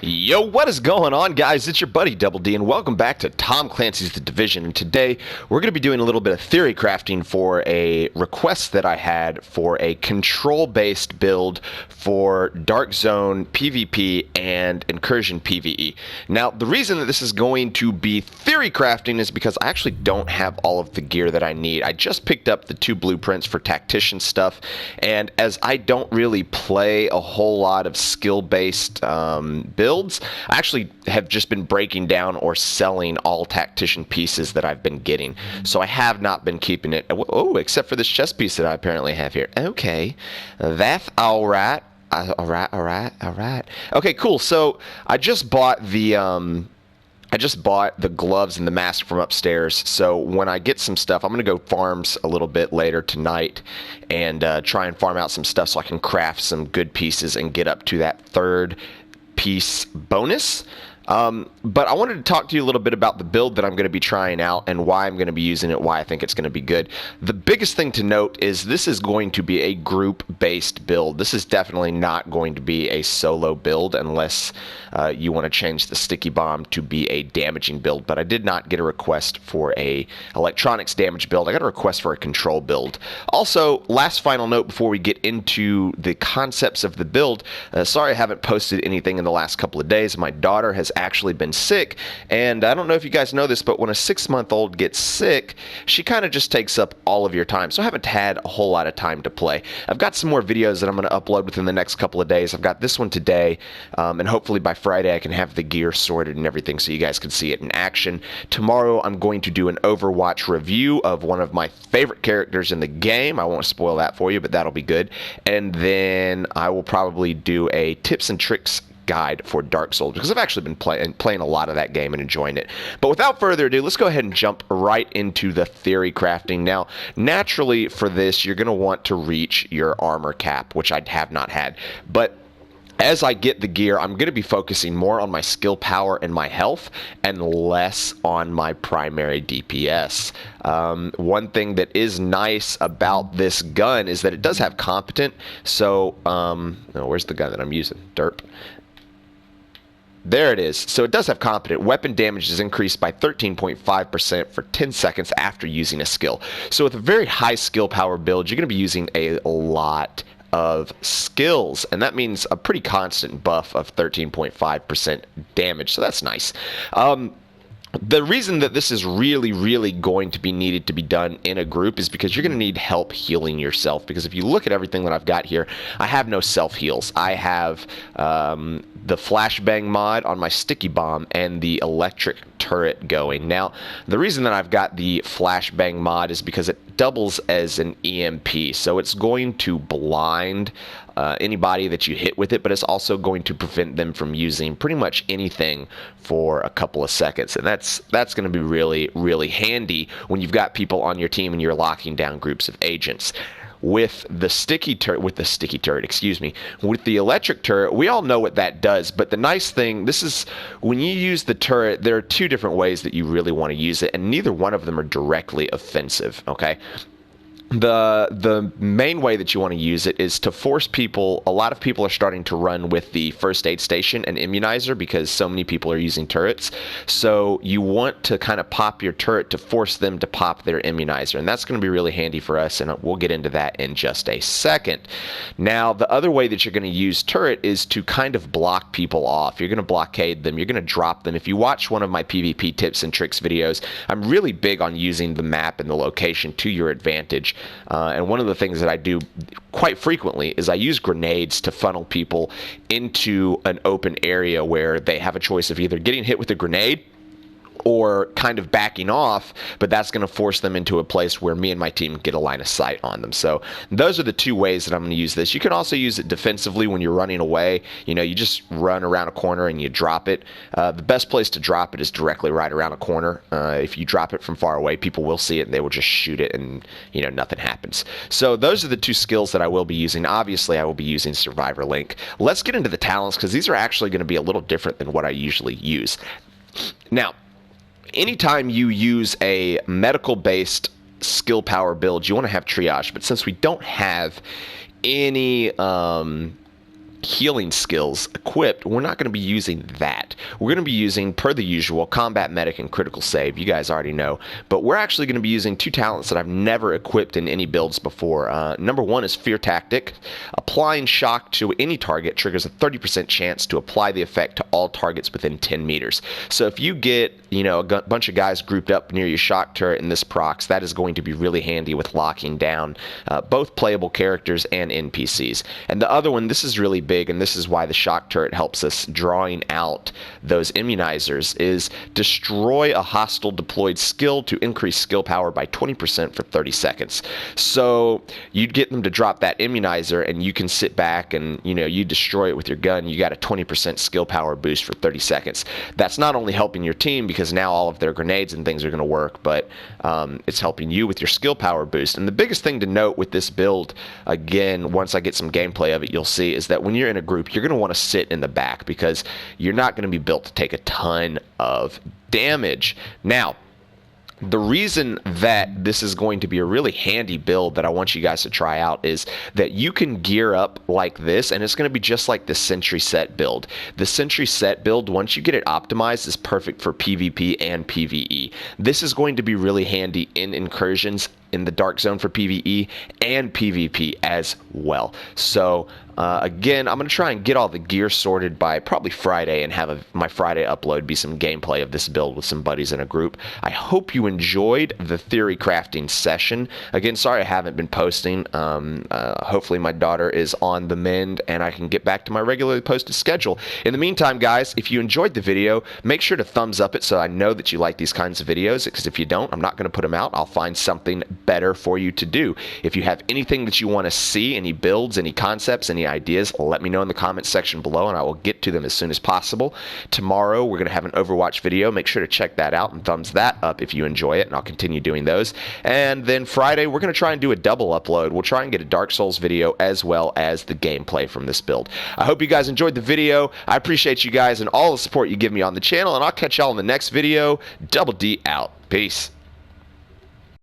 Yo, what is going on, guys? It's your buddy Double D, and welcome back to Tom Clancy's The Division. And today, we're going to be doing a little bit of theory crafting for a request that I had for a control-based build for Dark Zone PvP and Incursion PvE. Now, the reason that this is going to be theory crafting is because I actually don't have all of the gear that I need. I just picked up the 2 blueprints for tactician stuff, and as I don't really play a whole lot of skill-based builds, I actually have just been breaking down or selling all tactician pieces that I've been getting. So I have not been keeping it. Oh, except for this chest piece that I apparently have here. Okay, that's all right. All right. Okay, cool. So I just bought the gloves and the mask from upstairs, so when I get some stuff, I'm going to go farms a little bit later tonight and try and farm out some stuff so I can craft some good pieces and get up to that 3rd piece bonus. But I wanted to talk to you a little bit about the build that I'm going to be trying out and why I'm going to be using it, why I think it's going to be good. The biggest thing to note is this is going to be a group-based build. This is definitely not going to be a solo build unless you want to change the sticky bomb to be a damaging build. But I did not get a request for a electronics damage build. I got a request for a control build. Also, last final note before we get into the concepts of the build, sorry I haven't posted anything in the last couple of days. My daughter has actually been sick, and I don't know if you guys know this, but when a 6-month-old gets sick, she kind of just takes up all of your time. So I haven't had a whole lot of time to play. I've got some more videos that I'm going to upload within the next couple of days. I've got this one today, and hopefully by Friday I can have the gear sorted and everything so you guys can see it in action. Tomorrow I'm going to do an Overwatch review of one of my favorite characters in the game. I won't spoil that for you, but that'll be good. And then I will probably do a tips and tricks guide for Dark Souls, because I've actually been playing a lot of that game and enjoying it. But without further ado, let's go ahead and jump right into the theory crafting. Now, naturally for this, you're going to want to reach your armor cap, which I have not had. But as I get the gear, I'm going to be focusing more on my skill power and my health and less on my primary DPS. One thing that is nice about this gun is that it does have competent. So, where's the gun that I'm using? Derp. There it is. So it does have competent. Weapon damage is increased by 13.5% for 10 seconds after using a skill. So with a very high skill power build, you're going to be using a lot of skills, and that means a pretty constant buff of 13.5% damage. So that's nice. The reason that this is really going to be needed to be done in a group is because you're going to need help healing yourself. Because if you look at everything that I've got here, I have no self heals. I have the flashbang mod on my sticky bomb and the electric turret going. Now, the reason that I've got the flashbang mod is because it doubles as an EMP, so it's going to blind anybody that you hit with it, but it's also going to prevent them from using pretty much anything for a couple of seconds, and that's going to be really handy when you've got people on your team and you're locking down groups of agents. With the electric turret, we all know what that does, but the nice thing, this is when you use the turret, there are 2 different ways that you really want to use it, and neither one of them are directly offensive, okay? The main way that you want to use it is to force people. A lot of people are starting to run with the first aid station and immunizer because so many people are using turrets. So you want to kind of pop your turret to force them to pop their immunizer, and that's going to be really handy for us, and we'll get into that in just a second. Now, the other way that you're going to use turret is to kind of block people off. You're going to blockade them. You're going to drop them. If you watch one of my PvP tips and tricks videos, I'm really big on using the map and the location to your advantage. And one of the things that I do quite frequently is I use grenades to funnel people into an open area where they have a choice of either getting hit with a grenade or kind of backing off, but that's going to force them into a place where me and my team get a line of sight on them. So those are the 2 ways that I'm going to use this. You can also use it defensively when you're running away. You know, you just run around a corner and you drop it. The best place to drop it is directly right around a corner. If you drop it from far away, people will see it and they will just shoot it and, you know, nothing happens. So those are the 2 skills that I will be using. Obviously, I will be using Survivor Link. Let's get into the talents because these are actually going to be a little different than what I usually use. Now, anytime you use a medical-based skill power build, you want to have triage. But since we don't have any healing skills equipped, we're not going to be using that. We're going to be using, per the usual, combat medic and critical save. You guys already know. But we're actually going to be using two talents that I've never equipped in any builds before. Number one is Fear Tactic. Applying shock to any target triggers a 30% chance to apply the effect to all targets within 10 meters. So if you get, a bunch of guys grouped up near your shock turret in this procs, that is going to be really handy with locking down both playable characters and NPCs. And the other one, this is really big, and this is why the shock turret helps us drawing out those immunizers, is destroy a hostile deployed skill to increase skill power by 20% for 30 seconds. So you'd get them to drop that immunizer, and you can sit back and, you destroy it with your gun. You got a 20% skill power boost for 30 seconds. That's not only helping your team because now all of their grenades and things are going to work, but it's helping you with your skill power boost. And the biggest thing to note with this build, again, once I get some gameplay of it, you'll see, is that when you're in a group, you're going to want to sit in the back because you're not going to be built to take a ton of damage. Now, the reason that this is going to be a really handy build that I want you guys to try out is that you can gear up like this, and it's going to be just like the Sentry Set build. The Sentry Set build, once you get it optimized, is perfect for PvP and PvE. This is going to be really handy in incursions in the Dark Zone for PvE and PvP as well. So again, I'm going to try and get all the gear sorted by probably Friday and have my Friday upload be some gameplay of this build with some buddies in a group. I hope you enjoyed the theory crafting session. Again, sorry I haven't been posting. Hopefully my daughter is on the mend and I can get back to my regularly posted schedule. In the meantime, guys, if you enjoyed the video, make sure to thumbs up it so I know that you like these kinds of videos, because if you don't, I'm not going to put them out. I'll find something better for you to do. If you have anything that you want to see, any builds, any concepts, any ideas, let me know in the comments section below and I will get to them as soon as possible. Tomorrow we're going to have an Overwatch video. Make sure to check that out and thumbs that up if you enjoy it, and I'll continue doing those. And then Friday we're going to try and do a double upload. We'll try and get a Dark Souls video as well as the gameplay from this build. I hope you guys enjoyed the video. I appreciate you guys and all the support you give me on the channel, and I'll catch y'all in the next video. Double D out. Peace.